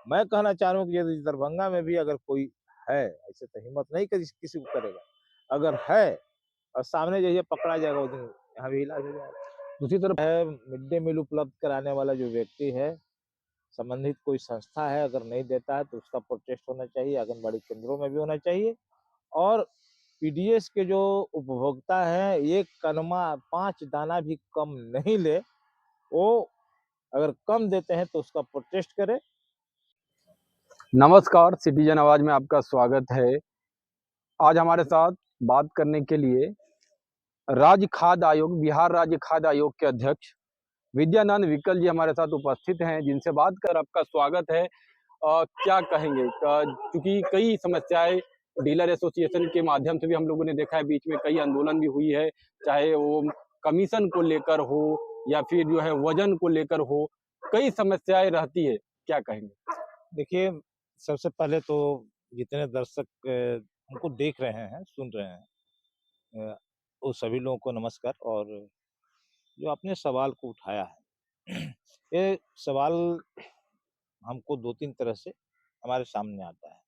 मैं कहना चाह रहा हूँ कि यदि दरभंगा में भी अगर कोई है, ऐसे तो हिम्मत नहीं किसी को करेगा, अगर है और सामने जो ये पकड़ा जाएगा उस दिन यहाँ भी इलाज हो जाएगा। दूसरी तरफ है मिड डे मील उपलब्ध कराने वाला जो व्यक्ति है, संबंधित कोई संस्था है, अगर नहीं देता है तो उसका प्रोटेस्ट होना चाहिए, आंगनबाड़ी केंद्रों में भी होना चाहिए। और पीडीएस के जो उपभोक्ता है, एक कनमा 5 दाना भी कम नहीं ले, वो अगर कम देते हैं तो उसका प्रोटेस्ट करे। नमस्कार, सिटीजन आवाज में आपका स्वागत है। आज हमारे साथ बात करने के लिए राज्य खाद्य आयोग, बिहार राज्य खाद्य आयोग के अध्यक्ष विद्यानंद विकल जी हमारे साथ उपस्थित हैं, जिनसे बात कर आपका स्वागत है। क्या कहेंगे? क्योंकि कई समस्याएं डीलर एसोसिएशन के माध्यम से भी हम लोगों ने देखा है, बीच में कई आंदोलन भी हुई है, चाहे वो कमीशन को लेकर हो या फिर जो है वजन को लेकर हो, कई समस्याएं रहती है। क्या कहेंगे? देखिए, सबसे पहले तो जितने दर्शक हमको देख रहे हैं, सुन रहे हैं, वो सभी लोगों को नमस्कार। और जो आपने सवाल को उठाया है, ये सवाल हमको 2-3 तरह से हमारे सामने आता है।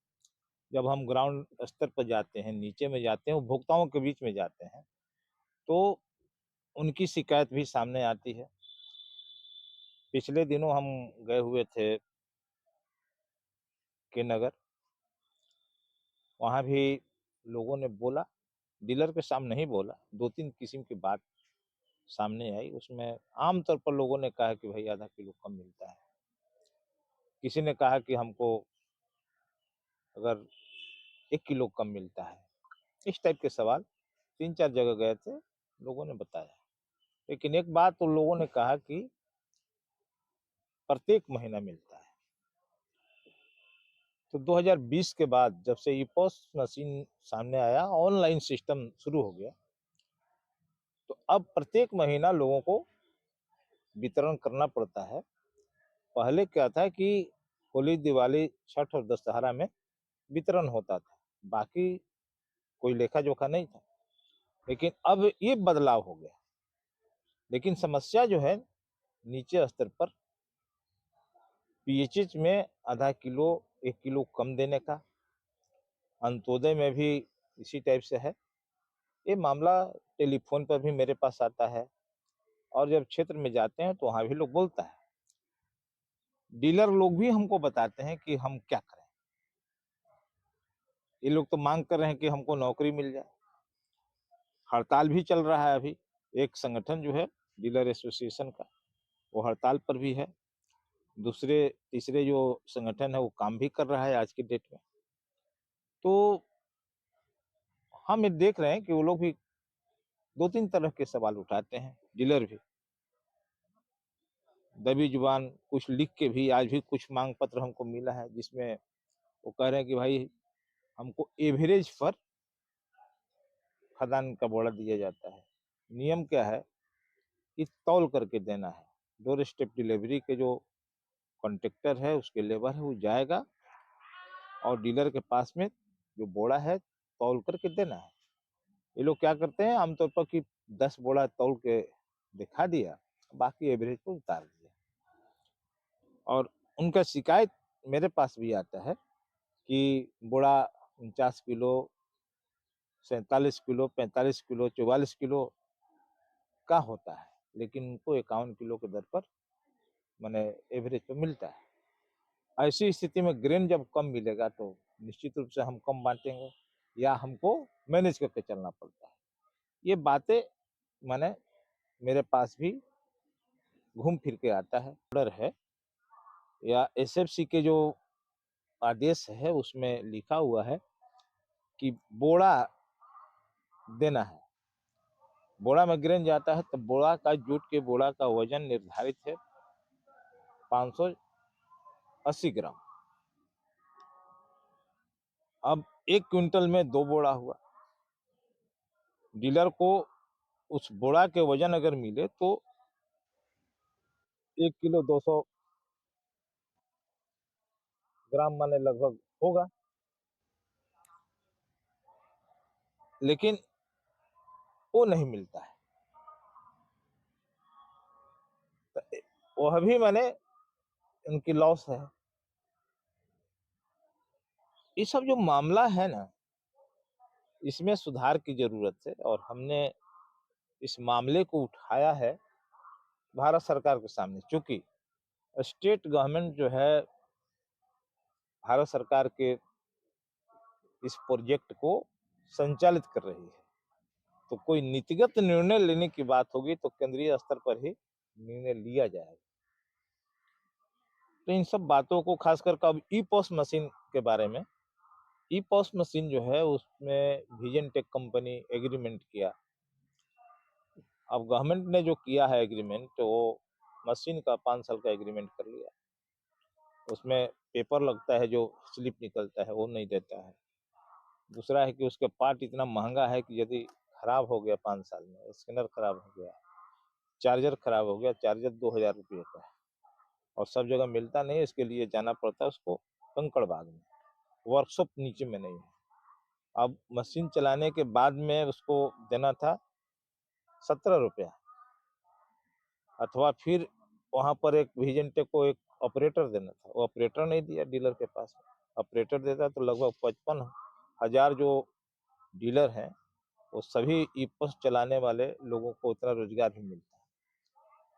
जब हम ग्राउंड स्तर पर जाते हैं, नीचे में जाते हैं, उपभोक्ताओं के बीच में जाते हैं, तो उनकी शिकायत भी सामने आती है। पिछले दिनों हम गए हुए थे के नगर, वहाँ भी लोगों ने बोला, डीलर के सामने नहीं बोला, 2-3 किस्म की बात सामने आई। उसमें आमतौर पर लोगों ने कहा कि भाई आधा किलो कम मिलता है, किसी ने कहा कि हमको अगर 1 किलो कम मिलता है। इस टाइप के सवाल 3-4 जगह गए थे, लोगों ने बताया। लेकिन एक बात तो लोगों ने कहा कि प्रत्येक महीना मिलता है। तो 2020 के बाद जब से ईपॉस मशीन सामने आया, ऑनलाइन सिस्टम शुरू हो गया, तो अब प्रत्येक महीना लोगों को वितरण करना पड़ता है। पहले क्या था कि होली, दिवाली, छठ और दशहरा में वितरण होता था, बाकी कोई लेखा जोखा नहीं था। लेकिन अब ये बदलाव हो गया। लेकिन समस्या जो है नीचे स्तर पर, पीएचएच में आधा किलो 1 किलो कम देने का, अंत्योदय में भी इसी टाइप से है। ये मामला टेलीफोन पर भी मेरे पास आता है, और जब क्षेत्र में जाते हैं तो वहाँ भी लोग बोलता है। डीलर लोग भी हमको बताते हैं कि हम क्या करें। ये लोग तो मांग कर रहे हैं कि हमको नौकरी मिल जाए। हड़ताल भी चल रहा है अभी। एक संगठन जो है डीलर एसोसिएशन का, वो हड़ताल पर भी है। दूसरे तीसरे जो संगठन है वो काम भी कर रहा है आज की डेट में। तो हम ये देख रहे हैं कि वो लोग भी 2-3 तरह के सवाल उठाते हैं, डीलर भी दबी जुबान कुछ लिख के भी। आज भी कुछ मांग पत्र हमको मिला है जिसमें वो कह रहे हैं कि भाई हमको एवरेज पर खदान का बोरा दिया जाता है। नियम क्या है कि तौल करके देना है। डोर स्टेप डिलीवरी के जो कॉन्ट्रैक्टर है, उसके लेबर है, वो जाएगा और डीलर के पास में जो बोरा है तौल करके देना है। ये लोग क्या करते हैं आमतौर पर कि 10 बोरा तौल के दिखा दिया, बाकी एवरेज को उतार दिया। और उनका शिकायत मेरे पास भी आता है कि बोरा 49 किलो, 47 किलो, 45 किलो, 44 किलो का होता है, लेकिन उनको 51 किलो के दर पर मैंने एवरेज पे मिलता है। ऐसी स्थिति में ग्रेन जब कम मिलेगा तो निश्चित रूप से हम कम बांटेंगे या हमको मैनेज करके चलना पड़ता है। ये बातें मैंने मेरे पास भी घूम फिर के आता है। ऑर्डर है या एसएफसी के जो आदेश है उसमें लिखा हुआ है कि बोरा देना है। बोरा में ग्रेन जाता है तो बोरा का, जूट के बोरा का वजन निर्धारित है 580 ग्राम। अब 1 क्विंटल में 2 बोरा हुआ। डीलर को उस बोरा के वजन अगर मिले तो 1 किलो 200 ग्राम माने लगभग होगा, लेकिन वो नहीं मिलता है। तो वह भी माने उनकी लॉस है। ये सब जो मामला है ना, इसमें सुधार की जरूरत है और हमने इस मामले को उठाया है भारत सरकार के सामने, क्योंकि स्टेट गवर्नमेंट जो है भारत सरकार के इस प्रोजेक्ट को संचालित कर रही है। तो कोई नीतिगत निर्णय लेने की बात होगी तो केंद्रीय स्तर पर ही निर्णय लिया जाएगा। तो इन सब बातों को खासकर अब ई पॉस मशीन के बारे में, ई पॉस मशीन जो है उसमें विजन टेक कंपनी एग्रीमेंट किया। अब गवर्नमेंट ने जो किया है एग्रीमेंट, तो वो मशीन का 5 साल का एग्रीमेंट कर लिया। उसमें पेपर लगता है, जो स्लिप निकलता है वो नहीं देता है। दूसरा है कि उसके पार्ट इतना महंगा है कि यदि खराब हो गया 5 साल में, स्कैनर खराब हो गया, चार्जर खराब हो गया, चार्जर 2000 रुपये का है और सब जगह मिलता नहीं है। इसके लिए जाना पड़ता है उसको कंकड़बाग में, वर्कशॉप नीचे में नहीं है। अब मशीन चलाने के बाद में उसको देना था 17 रुपया, अथवा फिर वहां पर एक विजन टेक को एक ऑपरेटर देना था, वो ऑपरेटर नहीं दिया डीलर के पास। ऑपरेटर देता तो लगभग 55,000 जो डीलर हैं वो सभी ई पॉस चलाने वाले लोगों को उतना रोजगार भी मिलता है।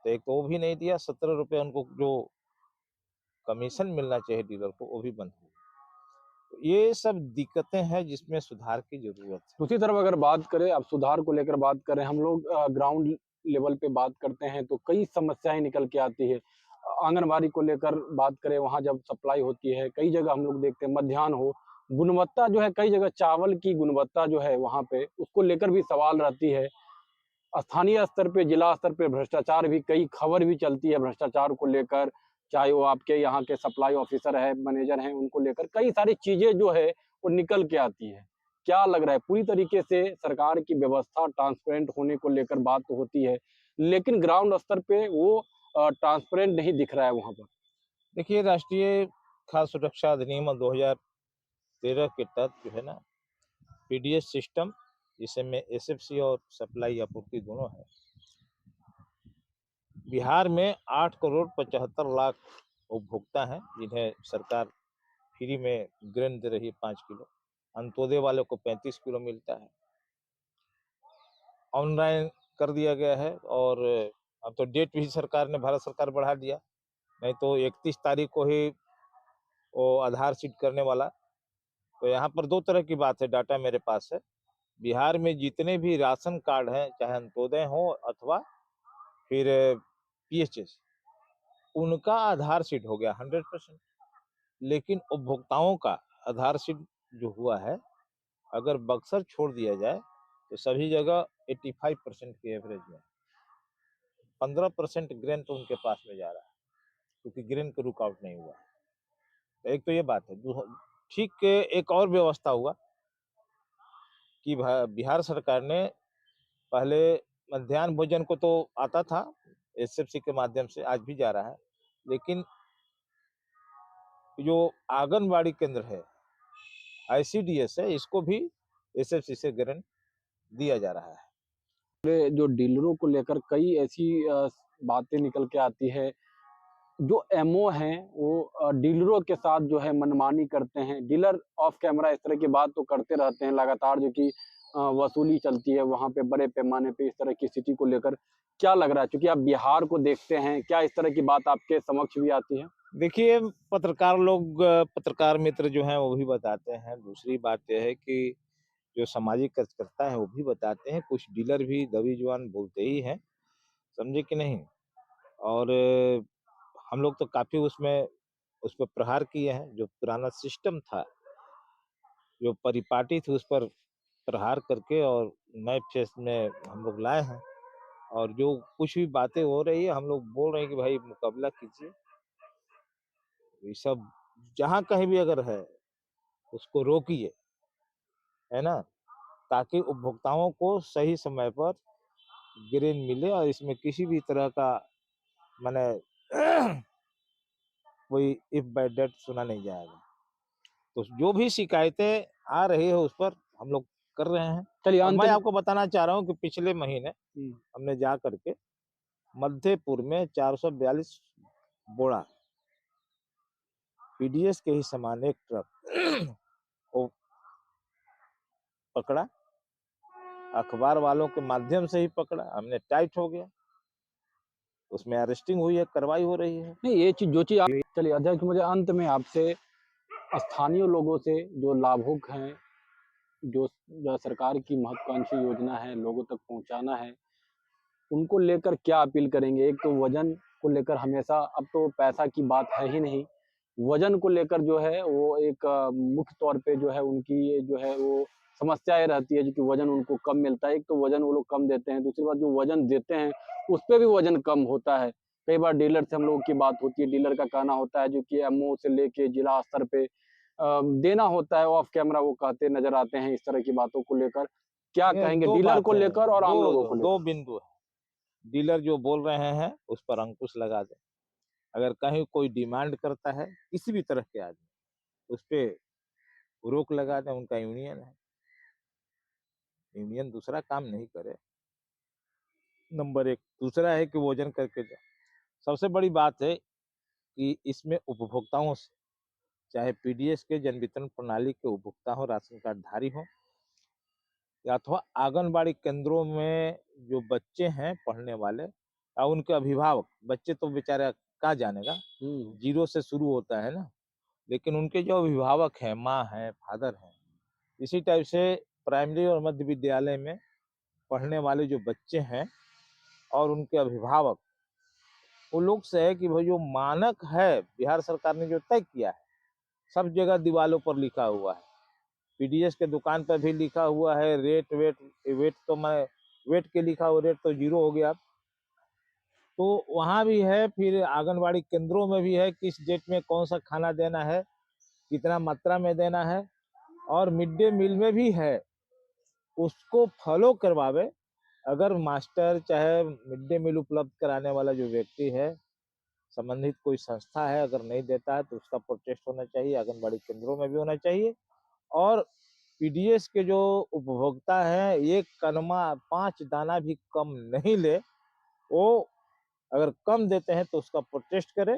तो एक तो वो भी नहीं दिया, 17 रुपये उनको जो कमीशन मिलना चाहिए डीलर को वो भी बंद हो गया। तो ये सब दिक्कतें हैं जिसमें सुधार की जरूरत है। दूसरी तरफ अगर बात करें, अब सुधार को लेकर बात करें, हम लोग ग्राउंड लेवल पे बात करते हैं तो कई समस्याएं निकल के आती है। आंगनबाड़ी को लेकर बात करें, वहां जब सप्लाई होती है, कई जगह हम लोग देखते हैं मध्याह्न हो, गुणवत्ता जो है, कई जगह चावल की गुणवत्ता जो है वहां पे उसको लेकर भी सवाल रहती है। स्थानीय स्तर पे, जिला स्तर पे भ्रष्टाचार भी, कई खबर भी चलती है भ्रष्टाचार को लेकर, चाहे वो आपके यहाँ के सप्लाई ऑफिसर है, मैनेजर हैं, उनको लेकर कई सारी चीजें जो है वो निकल के आती है। क्या लग रहा है, पूरी तरीके से सरकार की व्यवस्था ट्रांसपेरेंट होने को लेकर बात तो होती है, लेकिन ग्राउंड स्तर पे वो ट्रांसपेरेंट नहीं दिख रहा है वहां पर। देखिए, राष्ट्रीय खाद्य सुरक्षा अधिनियम 2013 के तहत जो है ना, पीडीएस सिस्टम, जिसमें एसएफसी और सप्लाई आपूर्ति दोनों है, बिहार में 8,75,00,000 उपभोक्ता हैं जिन्हें सरकार फ्री में ग्रेन दे रही है 5 किलो। अंत्योदय वाले को 35 किलो मिलता है। ऑनलाइन कर दिया गया है और अब तो डेट भी सरकार ने, भारत सरकार बढ़ा दिया, नहीं तो 31 तारीख को ही वो आधार सीड करने वाला। तो यहाँ पर दो तरह की बात है, डाटा मेरे पास है। बिहार में जितने भी राशन कार्ड हैं, चाहे अंत्योदय हो अथवा फिर पीएचएस, उनका आधार सीड हो गया 100%। लेकिन उपभोक्ताओं का आधार सीड जो हुआ है, अगर बक्सर छोड़ दिया जाए तो सभी जगह 85% के एवरेज में, 15% ग्रेन तो उनके पास में जा रहा है, क्योंकि ग्रेन का रुकावट नहीं हुआ है। तो एक तो ये बात है। ठीक, एक और व्यवस्था हुआ कि बिहार सरकार ने पहले मध्याह्न भोजन को तो आता था एसएफसी के माध्यम से, आज भी जा रहा है, लेकिन जो आंगनबाड़ी केंद्र है, आईसीडीएस है, इसको भी एसएफसी से ग्रेन दिया जा रहा है। जो डीलरों को लेकर कई ऐसी बातें निकल के आती है, जो एमओ हैं वो डीलरों के साथ जो है मनमानी करते हैं। डीलर ऑफ कैमरा इस तरह की बात तो करते रहते हैं लगातार, जो कि वसूली चलती है वहां पे बड़े पैमाने पे। इस तरह की स्थिति को लेकर क्या लग रहा है, क्योंकि आप बिहार को देखते हैं, क्या इस तरह की बात आपके समक्ष भी आती है? देखिए, पत्रकार लोग, पत्रकार मित्र जो हैं वो भी बताते हैं। दूसरी बात यह है कि जो सामाजिक कार्यकर्ता है वो भी बताते हैं, कुछ डीलर भी दबी जुबान बोलते ही हैं, समझे कि नहीं। और हम लोग तो काफी उसमें उस पर प्रहार किए हैं। जो पुराना सिस्टम था, जो परिपाटी थी, उस पर प्रहार करके और नए फेस में हम लोग लाए हैं। और जो कुछ भी बातें हो रही है, हम लोग बोल रहे हैं कि भाई मुकाबला कीजिए, ये सब जहाँ कहीं भी अगर है उसको रोकिए, है ना, ताकि उपभोक्ताओं को सही समय पर ग्रेन मिले और इसमें किसी भी तरह का माने कोई इफ बाय डेट सुना नहीं जाएगा। तो जो भी शिकायतें आ रही है उस पर हम लोग कर रहे हैं। चलिए और अंत मैं में। आपको बताना चाह रहा हूँ कि पिछले महीने हमने जा करके मध्यपुर में 442 बोरा पीडीएस के ही समान एक ट्रक पकड़ा, अखबार वालों के माध्यम से ही पकड़ा, हमने टाइट हो गया, उसमें अरेस्टिंग हुई है, कार्रवाई हो रही है। नहीं, ये चीज जो चीज आप चलिए अध्यक्ष, मुझे अंत में आपसे स्थानीय लोगों से जो लाभुक हैं, जो सरकार की महत्वाकांक्षी योजना है लोगों तक पहुंचाना है, उनको लेकर क्या अपील करेंगे? एक तो वजन को लेकर हमेशा, अब तो पैसा की बात है ही नहीं, वजन को लेकर जो है वो एक मुख्य तौर पे जो है उनकी जो है वो समस्याएं रहती है, जो कि वजन उनको कम मिलता है। एक तो वजन वो लोग कम देते हैं, दूसरी बात जो वजन देते हैं उस पे भी वजन कम होता है। कई बार डीलर से हम लोगों की बात होती है, डीलर का कहना होता है जो कि एमओ से लेके जिला स्तर पे देना होता है, ऑफ कैमरा वो कहते नजर आते हैं। इस तरह की बातों को लेकर क्या ये कहेंगे दो डीलर को बातें हैं, लेकर और आम लोगों को दो लेकर? बिंदु है। डीलर जो बोल रहे हैं उस पर अंकुश लगा दें। अगर कहीं कोई डिमांड करता है किसी भी तरह के आदमी, उस पे रोक लगा दें। उनका यूनियन है, यूनियन दूसरा काम नहीं करे, नंबर एक। दूसरा है कि वजन करके दे। सबसे बड़ी बात है कि इसमें उपभोक्ताओं से, चाहे पीडीएस के जन वितरण प्रणाली के उपभोक्ता हो, राशन कार्ड धारी हो, या अथवा आंगनबाड़ी केंद्रों में जो बच्चे हैं पढ़ने वाले या उनके अभिभावक, बच्चे तो बेचारा क्या जानेगा, जीरो से शुरू होता है ना, लेकिन उनके जो अभिभावक हैं, माँ हैं, फादर हैं, इसी टाइप से प्राइमरी और मध्य विद्यालय में पढ़ने वाले जो बच्चे हैं और उनके अभिभावक, वो लोग से है कि भाई जो मानक है बिहार सरकार ने जो तय किया है, सब जगह दीवालों पर लिखा हुआ है, पीडीएस के दुकान पर भी लिखा हुआ है, रेट वेट तो मैं वेट के लिखा हुआ, रेट तो जीरो हो गया। तो वहाँ भी है, फिर आंगनबाड़ी केंद्रों में भी है, किस डेट में कौन सा खाना देना है, कितना मात्रा में देना है, और मिड डे मील में भी है, उसको फॉलो करवावे। अगर मास्टर चाहे मिड डे मील उपलब्ध कराने वाला जो व्यक्ति है, संबंधित कोई संस्था है, अगर नहीं देता है तो उसका प्रोटेस्ट होना चाहिए, आंगनबाड़ी केंद्रों में भी होना चाहिए। और पीडीएस के जो उपभोक्ता है, एक कनमा 5 दाना भी कम नहीं ले, वो अगर कम देते हैं तो उसका प्रोटेस्ट करे,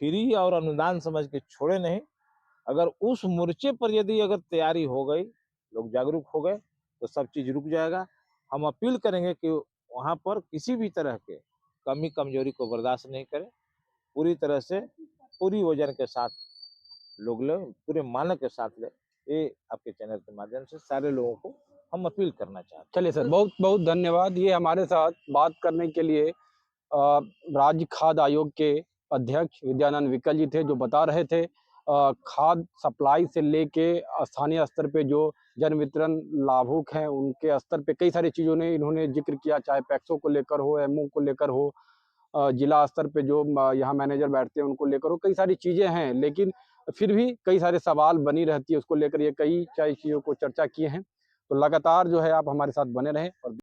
फ्री और अनुदान समझ के छोड़े नहीं। अगर उस मोर्चे पर यदि अगर तैयारी हो गई, लोग जागरूक हो गए, तो सब चीज रुक जाएगा। हम अपील करेंगे कि वहां पर किसी भी तरह के कमी कमजोरी को बर्दाश्त नहीं करें, पूरी तरह से पूरी वजन के साथ लोग ले, पूरे मानक के साथ ले। ये आपके चैनल के माध्यम से सारे लोगों को हम अपील करना चाहते हैं। चलिए सर, बहुत बहुत धन्यवाद। ये हमारे साथ बात करने के लिए राज्य खाद्य आयोग के अध्यक्ष विद्यानंद विकल जी थे, जो बता रहे थे खाद सप्लाई से लेके स्थानीय स्तर पे जो जन वितरण लाभुक हैं उनके स्तर पे कई सारी चीज़ों ने इन्होंने जिक्र किया, चाहे पैक्सों को लेकर हो, एमओ को लेकर हो, जिला स्तर पे जो यहाँ मैनेजर बैठते हैं उनको लेकर हो, कई सारी चीज़ें हैं। लेकिन फिर भी कई सारे सवाल बनी रहती है उसको लेकर, ये कई सारी चीज़ों को चर्चा किए हैं। तो लगातार जो है आप हमारे साथ बने रहें और